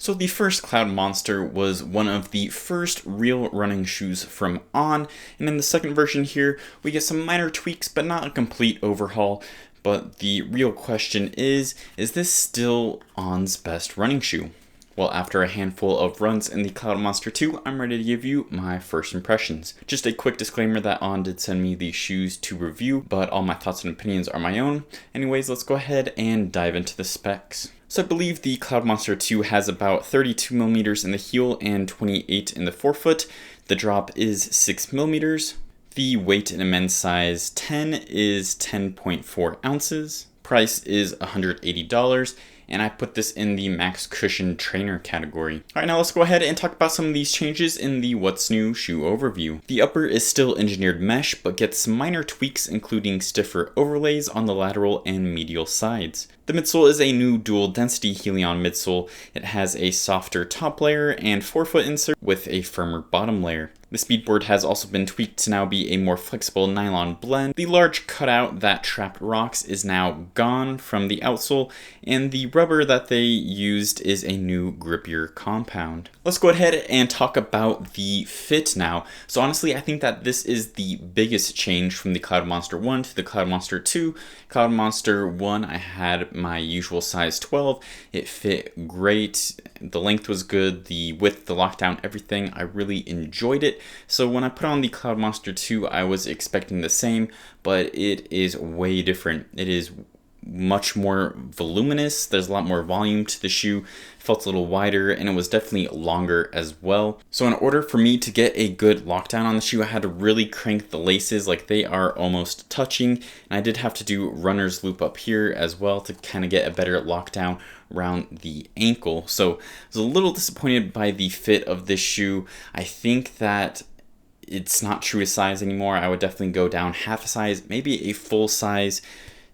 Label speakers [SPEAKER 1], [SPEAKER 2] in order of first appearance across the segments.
[SPEAKER 1] So the first Cloudmonster was one of the first real running shoes from On, and in the second version here, we get some minor tweaks but not a complete overhaul. But the real question is this still On's best running shoe? Well, after a handful of runs in the Cloudmonster 2, I'm ready to give you my first impressions. Just a quick disclaimer that On did send me these shoes to review, but all my thoughts and opinions are my own. Anyways, let's go ahead and dive into the specs. So I believe the Cloudmonster 2 has about 32mm in the heel and 28 in the forefoot. The drop is 6mm. The weight in a men's size 10 is 10.4 ounces. Price is $180. And I put this in the Max Cushion Trainer category. Alright, now let's go ahead and talk about some of these changes in the What's New shoe overview. The upper is still engineered mesh, but gets some minor tweaks including stiffer overlays on the lateral and medial sides. The midsole is a new dual density Helion midsole. It has a softer top layer and forefoot insert with a firmer bottom layer. The speedboard has also been tweaked to now be a more flexible nylon blend. The large cutout that trapped rocks is now gone from the outsole, and the rubber that they used is a new grippier compound. Let's go ahead and talk about the fit now. So honestly, I think that this is the biggest change from the Cloudmonster 1 to the Cloudmonster 2. Cloudmonster 1, I had my usual size 12. It fit great. The length was good. The width, the lockdown, everything. I really enjoyed it. So when I put on the Cloudmonster 2, I was expecting the same, but it is way different. It is much more voluminous. There's a lot more volume to the shoe. It felt a little wider, and it was definitely longer as well. So in order for me to get a good lockdown on the shoe, I had to really crank the laces, like they are almost touching. And I did have to do runner's loop up here as well to kind of get a better lockdown around the ankle. So I was a little disappointed by the fit of this shoe. I think that it's not true to size anymore. I would definitely go down half a size, maybe a full size,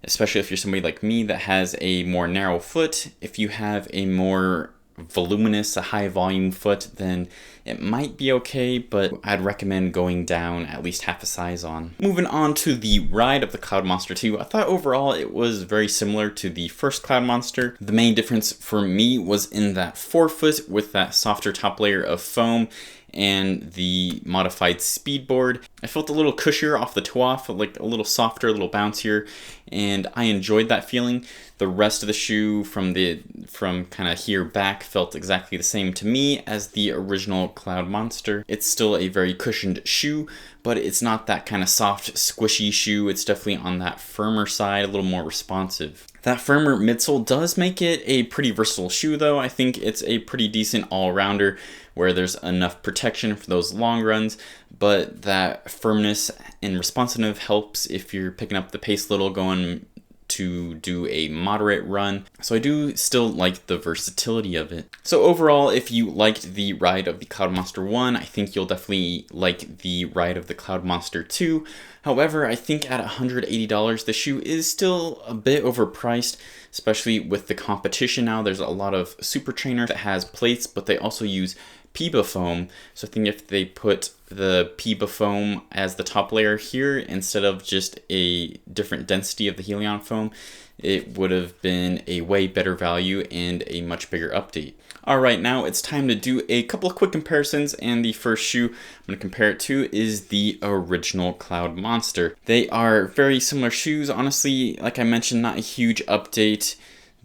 [SPEAKER 1] especially if you're somebody like me that has a more narrow foot. If you have a more voluminous, a high volume foot, then it might be okay, but I'd recommend going down at least half a size on. Moving on to the ride of the Cloudmonster 2, I thought overall it was very similar to the first Cloudmonster. The main difference for me was in that forefoot with that softer top layer of foam and the modified speedboard. I felt a little cushier off the toe off, like a little softer, a little bouncier, and I enjoyed that feeling. The rest of the shoe from kind of here back felt exactly the same to me as the original Cloudmonster. It's still a very cushioned shoe, but it's not that kind of soft, squishy shoe. It's definitely on that firmer side, a little more responsive. That firmer midsole does make it a pretty versatile shoe though. I think it's a pretty decent all-rounder where there's enough protection for those long runs, but that firmness and responsiveness helps if you're picking up the pace a little going to do a moderate run. So I do still like the versatility of it. So overall, if you liked the ride of the Cloudmonster 1, I think you'll definitely like the ride of the Cloudmonster 2. However, I think at $180, the shoe is still a bit overpriced, especially with the competition now. There's a lot of Super Trainer that has plates, but they also use Piba foam. So I think if they put the Piba foam as the top layer here instead of just a different density of the Helion foam, it would have been a way better value and a much bigger update. Alright, now it's time to do a couple of quick comparisons, and the first shoe I'm going to compare it to is the original Cloudmonster. They are very similar shoes, honestly. Like I mentioned, not a huge update.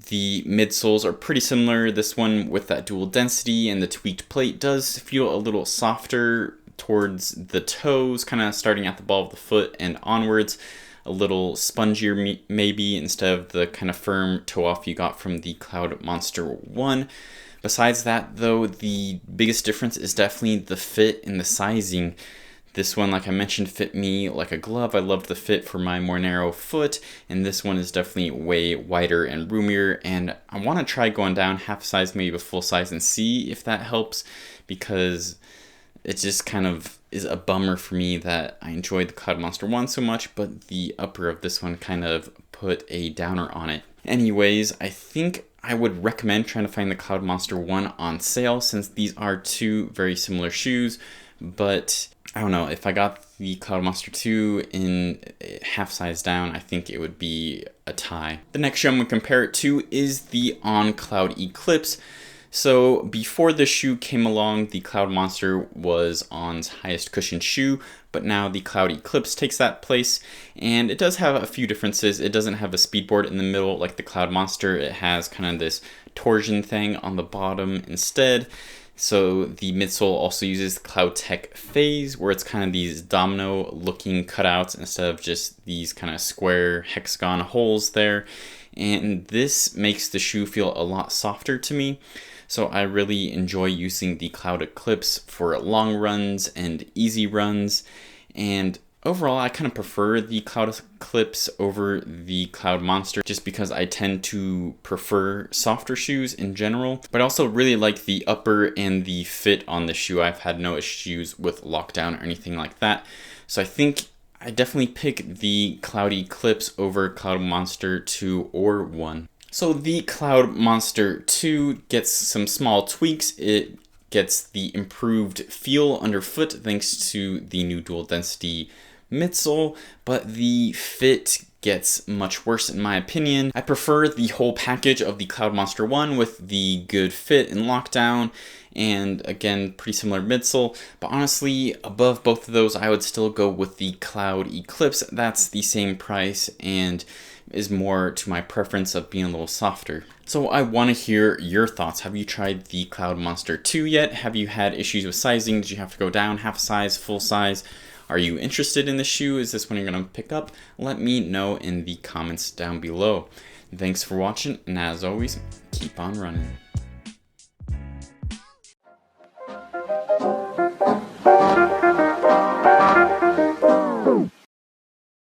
[SPEAKER 1] The midsoles are pretty similar. This one with that dual density and the tweaked plate does feel a little softer towards the toes, kind of starting at the ball of the foot and onwards. A little spongier maybe instead of the kind of firm toe off you got from the Cloudmonster 1. Besides that though, the biggest difference is definitely the fit and the sizing. This one, like I mentioned, fit me like a glove. I loved the fit for my more narrow foot, and this one is definitely way wider and roomier, and I want to try going down half size, maybe a full size, and see if that helps, because it just kind of is a bummer for me that I enjoyed the Cloudmonster 1 so much, but the upper of this one kind of put a downer on it. Anyways, I think I would recommend trying to find the Cloudmonster 1 on sale, since these are two very similar shoes, but I don't know, if I got the Cloudmonster 2 in half size down, I think it would be a tie. The next shoe I'm going to compare it to is the On Cloudeclipse. So before the shoe came along, the Cloudmonster was On's highest cushion shoe, but now the Cloudeclipse takes that place, and it does have a few differences. It doesn't have a speedboard in the middle like the Cloudmonster. It has kind of this torsion thing on the bottom instead. So the midsole also uses Cloudtech Phase, where it's kind of these domino looking cutouts instead of just these kind of square hexagon holes there. And this makes the shoe feel a lot softer to me. So I really enjoy using the Cloudeclipse for long runs and easy runs. And overall, I kind of prefer the Cloudeclipse over the Cloudmonster just because I tend to prefer softer shoes in general. But I also really like the upper and the fit on the shoe. I've had no issues with lockdown or anything like that. So I think I definitely pick the Cloudeclipse over Cloudmonster 2 or 1. So the Cloudmonster 2 gets some small tweaks. It gets the improved feel underfoot thanks to the new dual density midsole, but the fit gets much worse in my opinion. I prefer the whole package of the Cloudmonster 1 with the good fit and lockdown, and again, pretty similar midsole, but honestly, above both of those, I would still go with the Cloudeclipse. That's the same price and is more to my preference of being a little softer. So I want to hear your thoughts. Have you tried the Cloudmonster 2 yet? Have you had issues with sizing? Did you have to go down half size, full size? Are you interested in the shoe? Is this one you're going to pick up? Let me know in the comments down below. Thanks for watching, and as always, keep on running.